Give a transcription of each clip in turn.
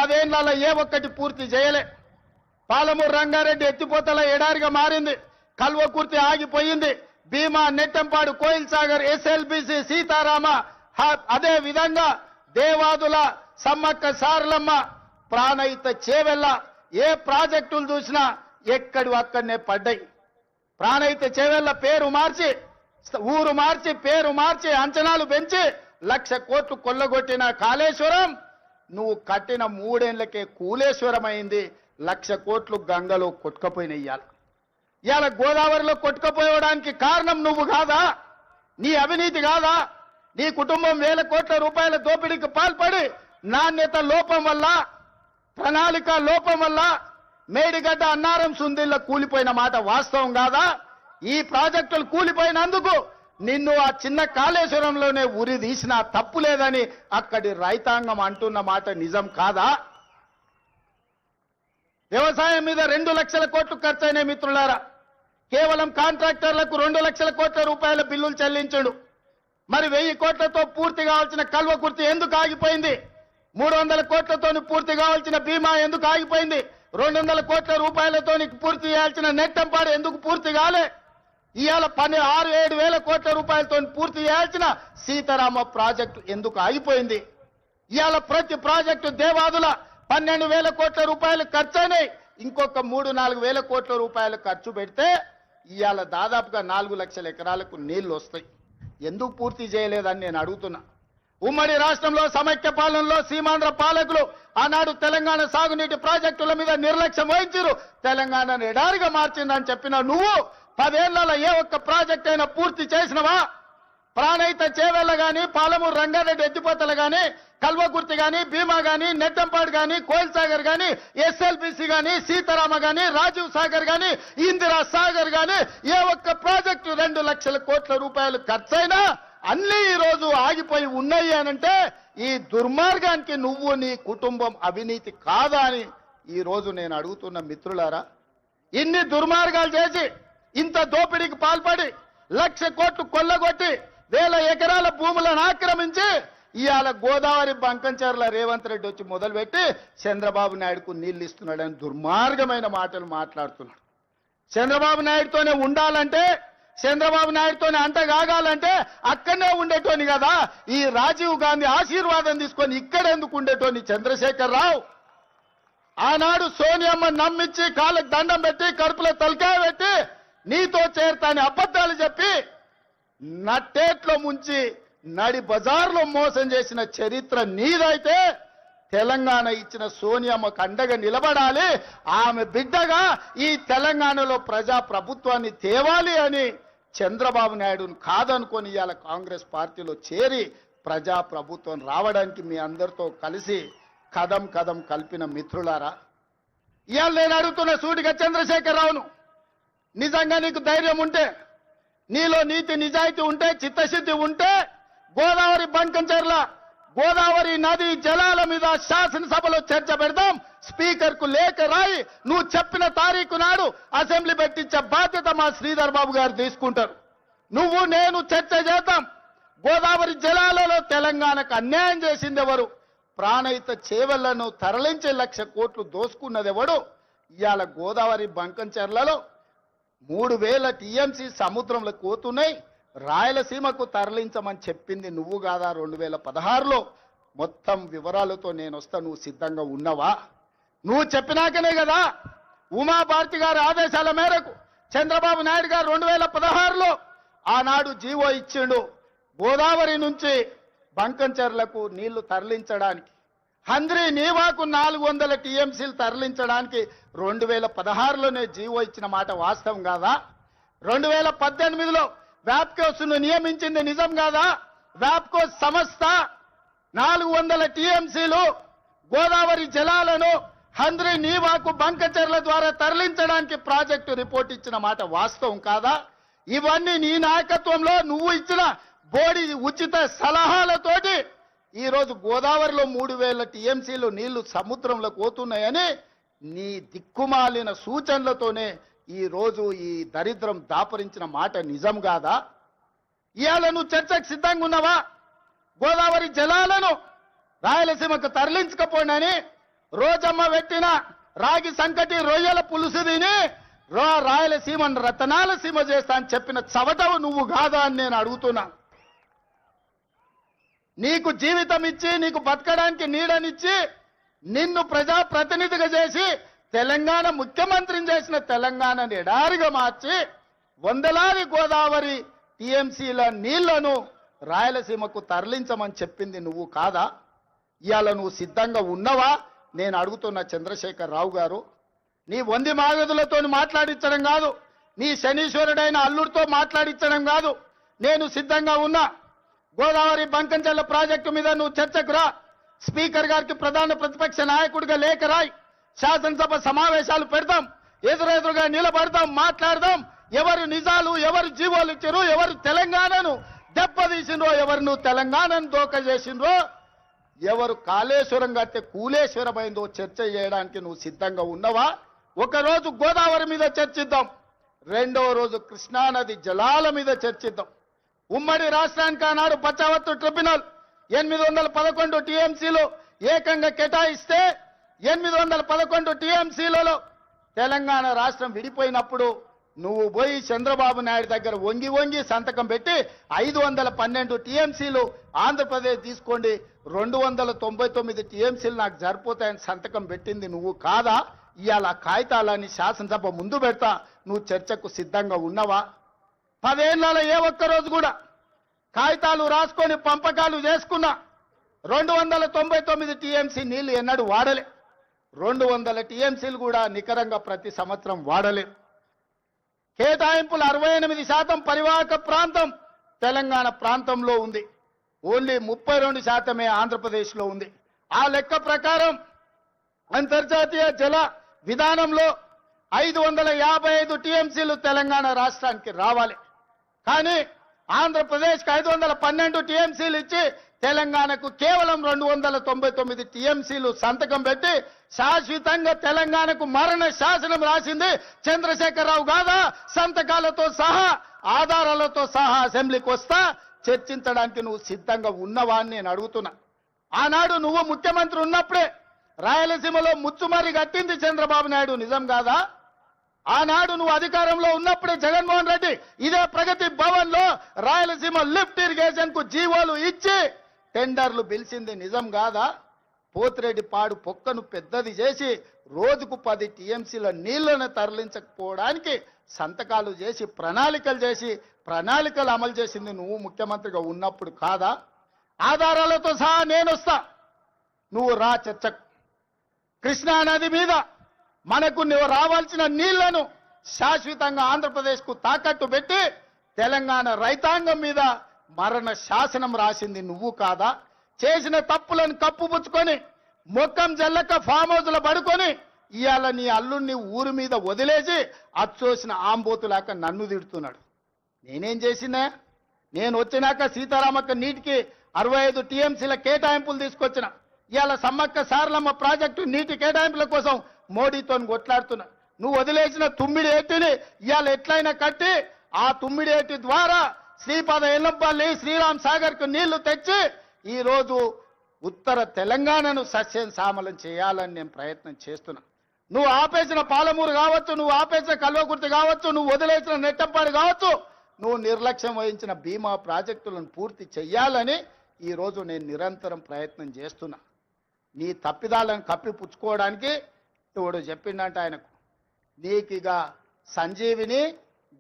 10 ఏళ్లలో ఏ ఒక్కటి పూర్తి చేయలే. పాలమూరు రంగారెడ్డి ఎత్తిపోతల ఎడారిగా మారింది. కల్వకుర్తి ఆగిపోయింది. భీమా, నెట్టంపాడు, కోయిల్ సాగర్, ఎస్ఎల్బిసి, సీతారామ, అదే విధంగా దేవాదుల, సమ్మక్క సారలమ్మ, ప్రాణహిత చేవెళ్ళ, ఏ ప్రాజెక్టులు చూసినా ఎక్కడి అక్కడనే పడ్డాయి. ప్రాణహిత చేవెళ్ళ పేరు మార్చి, ఊరు మార్చి, పేరు మార్చి, అంచనాలు పెంచి 1,00,000 కోట్లు కొల్లగొట్టిన కాళేశ్వరం నువ్వు కట్టిన 3 ఏళ్లకే కూలేశ్వరం అయింది. 1,00,000 కోట్లు గంగలో కొట్టుకపోయినాయి. ఇవాళ గోదావరిలో కొట్టుకపోవడానికి కారణం నువ్వు కాదా? నీ అవినీతి కాదా? నీ కుటుంబం 1,000 కోట్ల రూపాయల దోపిడీకి పాల్పడి నాణ్యత లోపం వల్ల, ప్రణాళిక లోపం వల్ల మేడిగడ్డ, అన్నారం, సుందిళ్ళ కూలిపోయిన మాట వాస్తవం కాదా? ఈ ప్రాజెక్టులు కూలిపోయినందుకు నిన్ను ఆ చిన్న కాళేశ్వరంలోనే ఉరి తీసినా తప్పు లేదని అక్కడి రైతాంగం అంటున్న మాట నిజం కాదా? వ్యవసాయం మీద 2 లక్షల కోట్లు ఖర్చయినాయి మిత్రులారా. కేవలం కాంట్రాక్టర్లకు 2 లక్షల కోట్ల రూపాయల బిల్లులు చెల్లించాడు. మరి 1000 కోట్లతో పూర్తి కావాల్సిన కల్వకుర్తి ఎందుకు ఆగిపోయింది? 300 కోట్లతో పూర్తి కావాల్సిన భీమా ఎందుకు ఆగిపోయింది? 200 కోట్ల రూపాయలతో పూర్తి చేయాల్సిన నెట్టంపాడు ఎందుకు పూర్తి కాలే? ఇవాళ 6-7 వేల కోట్ల రూపాయలతో పూర్తి చేయాల్సిన సీతారామ ప్రాజెక్టు ఎందుకు ఆగిపోయింది? ఇవాళ ప్రతి ప్రాజెక్టు దేవాదుల 12,000 కోట్ల రూపాయలు ఖర్చయినాయి. ఇంకొక 3-4 వేల కోట్ల రూపాయలు ఖర్చు పెడితే ఇవాళ దాదాపుగా 4 లక్షల ఎకరాలకు నీళ్లు వస్తాయి. ఎందుకు పూర్తి చేయలేదని నేను అడుగుతున్నా. ఉమ్మడి రాష్ట్రంలో సమైక్య పాలనలో సీమాంధ్ర పాలకులు ఆనాడు తెలంగాణ సాగునీటి ప్రాజెక్టుల మీద నిర్లక్ష్యం వహించారు. తెలంగాణను ఎడారిగా మార్చిందని చెప్పిన నువ్వు 10 ఏళ్లలో ఏ ఒక్క ప్రాజెక్ట్ అయినా పూర్తి చేసినవా? ప్రాణహిత చేవెళ్ళ గాని, పాలమూరు రంగారెడ్డి ఎత్తిపోతలు గాని, కల్వకుర్తి గాని, భీమా గాని, నెట్టంపాడు గాని, కోయిల్ సాగర్ గాని, ఎస్ఎల్బిసి గాని, సీతారామ గాని, రాజీవ్ సాగర్ గాని, ఇందిరా సాగర్ గాని ఏ ఒక్క ప్రాజెక్టు 2 లక్షల కోట్ల రూపాయలు ఖర్చైనా అన్ని ఈ రోజు ఆగిపోయి ఉన్నాయి అనంటే ఈ దుర్మార్గానికి నువ్వు, నీ కుటుంబం అవినీతి కాదా అని ఈ రోజు నేను అడుగుతున్న మిత్రులారా. ఇన్ని దుర్మార్గాలు చేసి, ఇంత దోపిడీకి పాల్పడి, 1,00,000 కోట్లు కొల్లగొట్టి 1,000 ఎకరాల భూములను ఆక్రమించి ఇవాళ గోదావరి బంకంచెర్ల రేవంత్ రెడ్డి వచ్చి మొదలుపెట్టి చంద్రబాబు నాయుడుకు నీళ్లు ఇస్తున్నాడని దుర్మార్గమైన మాటలు మాట్లాడుతున్నాడు. చంద్రబాబు నాయుడుతోనే ఉండాలంటే, చంద్రబాబు నాయుడుతోనే అంటగాగాలంటే అక్కడనే ఉండేటోని కదా. ఈ రాజీవ్ గాంధీ ఆశీర్వాదం తీసుకొని ఇక్కడెందుకు ఉండేటోని చంద్రశేఖర్ రావు? ఆనాడు సోనియమ్మ నమ్మించి కాళ్ళకు దండం పెట్టి కడుపులో తలకాయ పెట్టి నీతో చేరతాని అబద్ధాలు చెప్పి నట్టేట్లో ముంచి నడి బజార్లో మోసం చేసిన చరిత్ర నీదైతే తెలంగాణ ఇచ్చిన సోనియమ్మకు అండగా నిలబడాలి. ఆమె బిడ్డగా ఈ తెలంగాణలో ప్రజా ప్రభుత్వాన్ని తేవాలి అని చంద్రబాబు నాయుడును కాదనుకొని ఇవాళ కాంగ్రెస్ పార్టీలో చేరి ప్రజా ప్రభుత్వం రావడానికి మీ అందరితో కలిసి కదం కదం కలిపిన మిత్రులారా. ఇవాళ నేను అడుగుతున్న సూటిగా చంద్రశేఖర్ రావును, నిజంగా నీకు ధైర్యం ఉంటే, నీలో నీతి నిజాయితీ ఉంటే, చిత్తశుద్ధి ఉంటే గోదావరి బంకంచెర్ల గోదావరి నది జలాల మీద శాసనసభలో చర్చ పెడదాం. స్పీకర్ కు లేఖ రాయి నువ్వు చెప్పిన తారీఖు నాడు అసెంబ్లీ పెట్టించే బాధ్యత మా శ్రీధర్ బాబు గారు తీసుకుంటారు. నువ్వు నేను చర్చ చేద్దాం. గోదావరి జలాలలో తెలంగాణకు అన్యాయం చేసింది ఎవరు? ప్రాణహిత చేవెళ్లను తరలించే 1,00,000 కోట్లు దోసుకున్నది ఎవడు? ఇవాళ గోదావరి బంకంచెర్లలో 3,000 టీఎంసీ సముద్రంలో పోతున్నాయి. రాయలసీమకు తరలించమని చెప్పింది నువ్వు కాదా? 2016లో మొత్తం వివరాలతో నేను వస్తా. నువ్వు సిద్ధంగా ఉన్నవా? నువ్వు చెప్పినాకనే కదా ఉమాభారతి గారి ఆదేశాల మేరకు చంద్రబాబు నాయుడు గారు 2016లో ఆనాడు జీవో ఇచ్చిండు. గోదావరి నుంచి బంకంచెర్లకు నీళ్లు తరలించడానికి, హంద్రీ నీవాకు 400 టీఎంసీలు తరలించడానికి 2016లోనే జీవో ఇచ్చిన మాట వాస్తవం కాదా? 2018లో వ్యాప్కోస్ను నియమించింది నిజం కాదా? వ్యాప్కోస్ సంస్థ 400 టీఎంసీలు గోదావరి జలాలను హంద్రీ నీవాకు బంకంచెర్ల ద్వారా తరలించడానికి ప్రాజెక్టు రిపోర్ట్ ఇచ్చిన మాట వాస్తవం కాదా? ఇవన్నీ నీ నాయకత్వంలో నువ్వు ఇచ్చిన బోడి ఉచిత సలహాలతోటి ఈరోజు గోదావరిలో 3,000 టీఎంసీలు నీళ్లు సముద్రంలో పోతున్నాయని నీ దిక్కుమాలిన సూచనలతోనే ఈ రోజు ఈ దరిద్రం దాపరించిన మాట నిజం కాదా? ఇవాళ నువ్వు చర్చకు సిద్ధంగా ఉన్నావా? గోదావరి జలాలను రాయలసీమకు తరలించకపోయినని రోజమ్మ పెట్టిన రాగి సంకటి రొయ్యల పులుసు తిని రాయలసీమను రతనాల సీమ చేస్తా అని చెప్పిన చవటవు నువ్వు కాదా అని నేను అడుగుతున్నా. నీకు జీవితం ఇచ్చి నీకు బతకడానికి నీడనిచ్చి నిన్ను ప్రజాప్రతినిధిగా చేసి తెలంగాణ ముఖ్యమంత్రిని చేసిన తెలంగాణని ఎడారిగా మార్చి వందలాది గోదావరి టీఎంసీల నీళ్లను రాయలసీమకు తరలించమని చెప్పింది నువ్వు కాదా? ఇవాళ నువ్వు సిద్ధంగా ఉన్నవా నేను అడుగుతున్న చంద్రశేఖర్ రావు గారు. నీ వంది మాగదులతో మాట్లాడించడం కాదు, నీ శనీశ్వరుడైన అల్లుడితో మాట్లాడించడం కాదు. నేను సిద్ధంగా ఉన్నా. గోదావరి బంకంచెల్ల ప్రాజెక్టు మీద నువ్వు చర్చకు రా. స్పీకర్ గారికి ప్రధాన ప్రతిపక్ష నాయకుడిగా లేఖ రాయి. శాసనసభ సమావేశాలు పెడతాం, ఎదురెదురుగా నిలబడతాం, మాట్లాడదాం. ఎవరు నిజాలు, ఎవరు జీవోలు ఇచ్చారు, ఎవరు తెలంగాణను దెబ్బతీసిండ్రో, ఎవరు నువ్వు తెలంగాణను దోక చేసిండ్రో, ఎవరు కాళేశ్వరం కట్టే కూలేశ్వరమైందో చర్చ చేయడానికి నువ్వు సిద్ధంగా ఉన్నవా? ఒకరోజు గోదావరి మీద చర్చిద్దాం, రెండవ రోజు కృష్ణానది జలాల మీద చర్చిద్దాం. ఉమ్మడి రాష్ట్రానికి ఆనాడు బచావత్తు ట్రిబ్యునల్ 811 టీఎంసీలు ఏకంగా కేటాయిస్తే 811 టీఎంసీలలో తెలంగాణ రాష్ట్రం విడిపోయినప్పుడు నువ్వు పోయి చంద్రబాబు నాయుడు దగ్గర వంగి వంగి సంతకం పెట్టి 512 టీఎంసీలు ఆంధ్రప్రదేశ్ తీసుకోండి, 299 టీఎంసీలు నాకు సరిపోతాయని సంతకం పెట్టింది నువ్వు కాదా? ఇవాళ కాగితాలని శాసనసభ ముందు పెడతా, నువ్వు చర్చకు సిద్ధంగా ఉన్నవా? 10 ఏళ్లలో ఏ ఒక్కరోజు కూడా కాగితాలు రాసుకొని పంపకాలు చేసుకున్నా 299 టీఎంసీ నీళ్లు ఎన్నడూ వాడలే. 200 టీఎంసీలు కూడా నికరంగా ప్రతి సంవత్సరం వాడలే. కేటాయింపులు 68% పరివాహక ప్రాంతం తెలంగాణ ప్రాంతంలో ఉంది, ఓన్లీ 32% ఆంధ్రప్రదేశ్లో ఉంది. ఆ లెక్క ప్రకారం అంతర్జాతీయ జల విధానంలో 555 టీఎంసీలు తెలంగాణ రాష్ట్రానికి రావాలి. కానీ ఆంధ్రప్రదేశ్కి 512 టీఎంసీలు ఇచ్చి తెలంగాణకు కేవలం 299 టీఎంసీలు సంతకం పెట్టి శాశ్వతంగా తెలంగాణకు మరణ శాసనం రాసింది చంద్రశేఖరరావు కాదా? సంతకాలతో సహా ఆధారాలతో సహా అసెంబ్లీకి వస్తా, చర్చించడానికి నువ్వు సిద్ధంగా ఉన్నవా అని నేను అడుగుతున్నా. ఆనాడు నువ్వు ముఖ్యమంత్రి ఉన్నప్పుడే రాయలసీమలో ముచ్చుమరి కట్టింది చంద్రబాబు నాయుడు, నిజం కాదా? ఆనాడు నువ్వు అధికారంలో ఉన్నప్పుడే జగన్మోహన్ రెడ్డి ఇదే ప్రగతి భవన్ లో రాయలసీమ లిఫ్ట్ ఇరిగేషన్ కు జీవోలు ఇచ్చి టెండర్లు పిలిచింది, నిజం కాదా? పోతిరెడ్డి పాడు పొక్కను పెద్దది చేసి రోజుకు 10 టీఎంసీల నీళ్లను తరలించకపోవడానికి సంతకాలు చేసి ప్రణాళికలు అమలు చేసింది నువ్వు ముఖ్యమంత్రిగా ఉన్నప్పుడు కాదా? ఆధారాలతో సహా నేను వస్తా, నువ్వు రా చర్చకు. కృష్ణానది మీద మనకు నువ్వు రావాల్సిన నీళ్లను శాశ్వతంగా ఆంధ్రప్రదేశ్కు తాకట్టు పెట్టి తెలంగాణ రైతాంగం మీద మరణ శాసనం రాసింది నువ్వు కాదా? చేసిన తప్పులను కప్పుపుచ్చుకొని మొక్కం జల్లక ఫామ్ హౌస్లో పడుకొని ఇవాళ నీ అల్లుడిని ఊరి మీద వదిలేసి అచ్చోసిన ఆంబోతులాక నన్ను తిడుతున్నాడు. నేనేం చేసినా? నేను వచ్చినాక సీతారామక్క నీటికి 65 టీఎంసీల కేటాయింపులు తీసుకొచ్చిన. ఇవాళ సమ్మక్క సారలమ్మ ప్రాజెక్టు నీటి కేటాయింపుల కోసం మోడీతో కొట్లాడుతున్నా. నువ్వు వదిలేసిన తుమ్మిడి ఏటిని ఇవాళ ఎట్లయినా కట్టి ఆ తుమ్మిడి ఏటి ద్వారా శ్రీపాద ఎల్లంపల్లి శ్రీరామ్ సాగర్ కు నీళ్లు తెచ్చి ఈ రోజు ఉత్తర తెలంగాణను సస్యం సామలం చేయాలని నేను ప్రయత్నం చేస్తున్నా. నువ్వు ఆపేసిన పాలమూరు కావచ్చు, నువ్వు ఆపేసిన కల్వకుర్తి కావచ్చు, నువ్వు వదిలేసిన నెట్టంపాడు కావచ్చు, నువ్వు నిర్లక్ష్యం వహించిన బీమా ప్రాజెక్టులను పూర్తి చెయ్యాలని ఈ రోజు నేను నిరంతరం ప్రయత్నం చేస్తున్నా. నీ తప్పిదాలను కప్పిపుచ్చుకోవడానికి ఎవడు చెప్పిండంటే ఆయనకు, నీకిగా సంజీవిని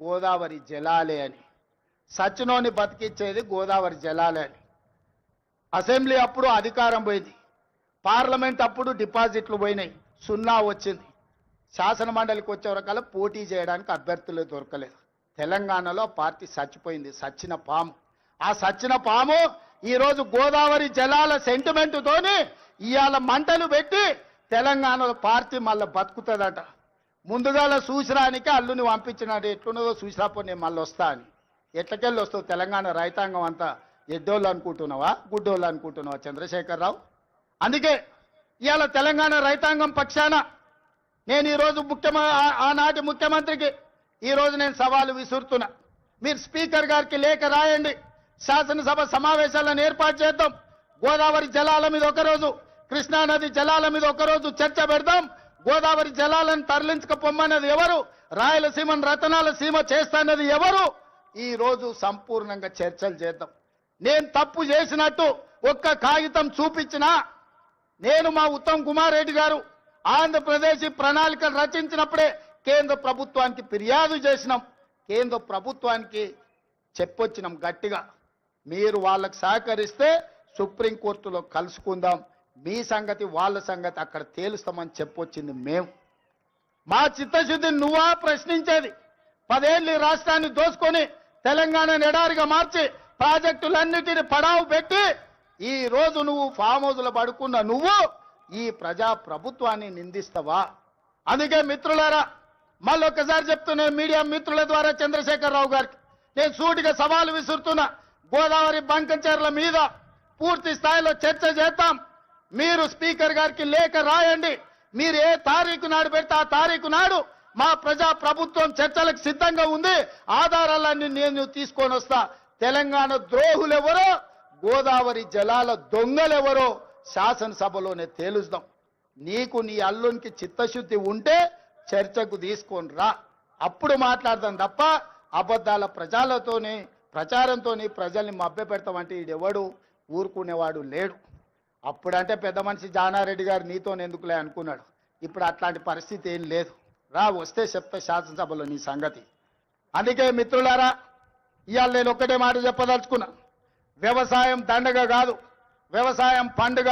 గోదావరి జలాలే అని, సచ్చినోని బతికిచ్చేది గోదావరి జలాలే అని. అసెంబ్లీ అప్పుడు అధికారం పోయింది, పార్లమెంట్ అప్పుడు డిపాజిట్లు పోయినాయి, 0 వచ్చింది. శాసన మండలికి వచ్చే వరకల్లా పోటీ చేయడానికి అభ్యర్థులు దొరకలేదు. తెలంగాణలో పార్టీ చచ్చిపోయింది, సచ్చిన పాము. ఆ సచ్చిన పాము ఈరోజు గోదావరి జలాల సెంటిమెంటుతోని ఇవాళ మంటలు పెట్టి తెలంగాణలో పార్టీ మళ్ళీ బతుకుతుందట. ముందుగాల చూసిరానికి అల్లుని పంపించినాడు, ఎట్లున్నదో చూసిరాపో నేను మళ్ళీ వస్తా అని. ఎట్లకెళ్ళి వస్తావు? తెలంగాణ రైతాంగం అంతా ఎడ్డోళ్ళు అనుకుంటున్నావా, గుడ్డోళ్ళు అనుకుంటున్నావా చంద్రశేఖరరావు? అందుకే ఇవాళ తెలంగాణ రైతాంగం పక్షాన నేను ఈరోజు ఆనాటి ముఖ్యమంత్రికి ఈరోజు నేను సవాలు విసురుతున్నా. మీరు స్పీకర్ గారికి లేఖ రాయండి, శాసనసభ సమావేశాలను ఏర్పాటు చేద్దాం. గోదావరి జలాల మీద ఒకరోజు, కృష్ణా నది జలాల మీద ఒకరోజు చర్చ పెడదాం. గోదావరి జలాలను తరలించకపోమ్మన్నది ఎవరు? రాయలసీమను రతనాల సీమ చేస్తానది ఎవరు? ఈ రోజు సంపూర్ణంగా చర్చలు చేద్దాం. నేను తప్పు చేసినట్టు ఒక్క కాగితం చూపించినా, నేను మా ఉత్తమ్ కుమార్ రెడ్డి గారు ఆంధ్రప్రదేశ్ ప్రణాళికలు రచించినప్పుడే కేంద్ర ప్రభుత్వానికి ఫిర్యాదు చేసినాం. కేంద్ర ప్రభుత్వానికి చెప్పొచ్చినాం గట్టిగా, మీరు వాళ్ళకు సహకరిస్తే సుప్రీంకోర్టులో కలుసుకుందాం, మీ సంగతి వాళ్ళ సంగతి అక్కడ తేలుస్తామని చెప్పొచ్చింది మేము. మా చిత్తశుద్ధిని నువ్వా ప్రశ్నించేది? 10 ఏళ్ళు ఈ రాష్ట్రాన్ని దోసుకొని తెలంగాణను ఎడారిగా మార్చి ప్రాజెక్టులన్నిటిని పడావు పెట్టి ఈ రోజు నువ్వు ఫామ్ హౌస్లో పడుకున్న నువ్వు ఈ ప్రజా ప్రభుత్వాన్ని నిందిస్తావా? అందుకే మిత్రులారా, మళ్ళొక్కసారి చెప్తున్నా మీడియా మిత్రుల ద్వారా చంద్రశేఖరరావు గారికి నేను సూటిగా సవాలు విసురుతున్నా. గోదావరి బంకంచెర్ల మీద పూర్తి స్థాయిలో చర్చ చేద్దాం. మీరు స్పీకర్ గారికి లేఖ రాయండి. మీరు ఏ తారీఖు నాడు పెడితే ఆ తారీఖు నాడు మా ప్రజా ప్రభుత్వం చర్చలకు సిద్ధంగా ఉంది. ఆధారాలన్నీ నేను తీసుకొని వస్తా. తెలంగాణ ద్రోహులెవరో, గోదావరి జలాల దొంగలెవరో శాసనసభలోనే తేలుస్తాం. నీకు నీ అల్లునికి చిత్తశుద్ధి ఉంటే చర్చకు తీసుకొని రా, అప్పుడు మాట్లాడదాం తప్ప అబద్ధాల ప్రచారంతోని ప్రజల్ని మభ్యపెడతామంటే ఈడెవడు ఊరుకునేవాడు లేడు. అప్పుడంటే పెద్ద మనిషి జానారెడ్డి గారు నీతో ఎందుకులే అనుకున్నాడు. ఇప్పుడు అట్లాంటి పరిస్థితి ఏం లేదు. రా, వస్తే చెప్తా శాసనసభలో నీ సంగతి. అందుకే మిత్రులారా, ఇవాళ నేను ఒక్కటే మాట చెప్పదలుచుకున్నా. వ్యవసాయం దండగ కాదు, వ్యవసాయం పండుగ.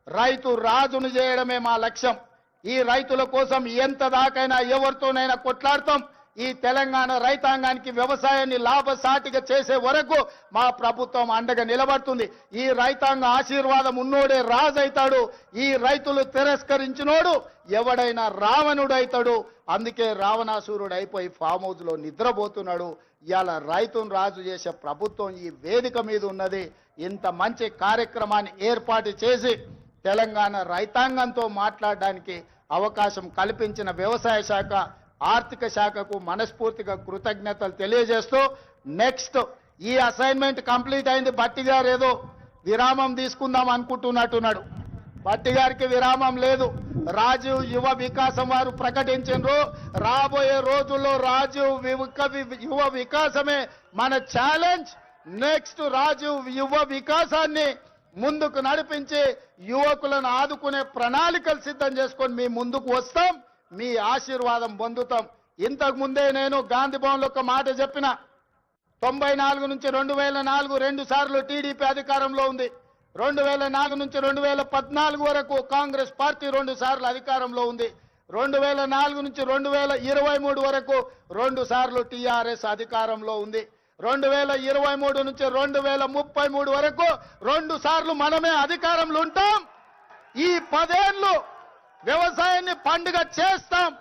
రైతు రాజును చేయడమే మా లక్ష్యం. ఈ రైతుల కోసం ఎంత దాకైనా ఎవరితోనైనా కొట్లాడతాం. ఈ తెలంగాణ రైతాంగానికి వ్యవసాయాన్ని లాభసాటిగా చేసే వరకు మా ప్రభుత్వం అండగా నిలబడుతుంది. ఈ రైతాంగ ఆశీర్వాదం ఉన్నోడే రాజు అవుతాడు. ఈ రైతులు తిరస్కరించినోడు ఎవడైనా రావణుడు అవుతాడు. అందుకే రావణాసురుడు అయిపోయి ఫామ్ హౌస్ లో నిద్రపోతున్నాడు. ఇవాళ రైతును రాజు చేసే ప్రభుత్వం ఈ వేదిక మీద ఉన్నది. ఇంత మంచి కార్యక్రమాన్ని ఏర్పాటు చేసి తెలంగాణ రైతాంగంతో మాట్లాడడానికి అవకాశం కల్పించిన వ్యవసాయ శాఖ, ఆర్థిక శాఖకు మనస్ఫూర్తిగా కృతజ్ఞతలు తెలియజేస్తూ, నెక్స్ట్ ఈ అసైన్మెంట్ కంప్లీట్ అయింది. భట్టి గారు ఏదో విరామం తీసుకుందాం అనుకుంటున్నట్టున్నాడు. భట్టి గారికి విరామం లేదు. రాజీవ్ యువ వికాసం వారు ప్రకటించారు. రాబోయే రోజుల్లో రాజీవ్ యువ వికాసమే మన ఛాలెంజ్. నెక్స్ట్ రాజీవ్ యువ వికాసాన్ని ముందుకు నడిపించి యువకులను ఆదుకునే ప్రణాళికలు సిద్ధం చేసుకొని మీ ముందుకు వస్తాం. మీ ఆశీర్వాదం పొందుతాం. ఇంతకు ముందే నేను గాంధీ భవన్లో ఒక మాట చెప్పిన. 94 నుంచి 2004 2 సార్లు టీడీపీ అధికారంలో ఉంది. 2004 నుంచి 2014 వరకు కాంగ్రెస్ పార్టీ 2 సార్లు అధికారంలో ఉంది. 2004 నుంచి 2023 వరకు 2 సార్లు టీఆర్ఎస్ అధికారంలో ఉంది. 2023 నుంచి 2033 వరకు 2 సార్లు మనమే అధికారంలో ఉంటాం. ఈ 10 ఏళ్ళు వ్యవసాయాన్ని పండుగ చేస్తాం.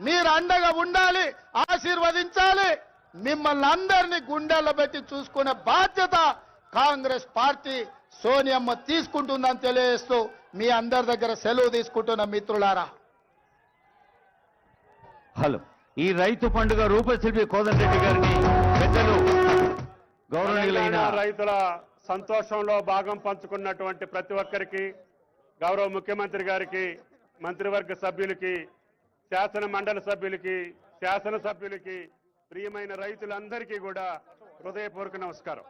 మీరు అండగా ఉండాలి, ఆశీర్వదించాలి. మిమ్మల్ని అందరినీ గుండెల్లో పెట్టి చూసుకునే బాధ్యత కాంగ్రెస్ పార్టీ సోనియమ్మ తీసుకుంటుందని తెలియజేస్తూ మీ అందరి దగ్గర సెలవు తీసుకుంటున్న మిత్రులారా. హలో, ఈ రైతు పండుగ రూపశిల్పి కోదండరెడ్డి గారిని పెద్దలు గౌరవనీయులైన రైతుల సంతోషంలో భాగం పంచుకున్నటువంటి ప్రతి ఒక్కరికి, గౌరవ ముఖ్యమంత్రి గారికి, మంత్రివర్గ సభ్యులకి, శాసన మండలి సభ్యులకి, శాసనసభ్యులకి, ప్రియమైన రైతులందరికీ కూడా హృదయపూర్వక నమస్కారం.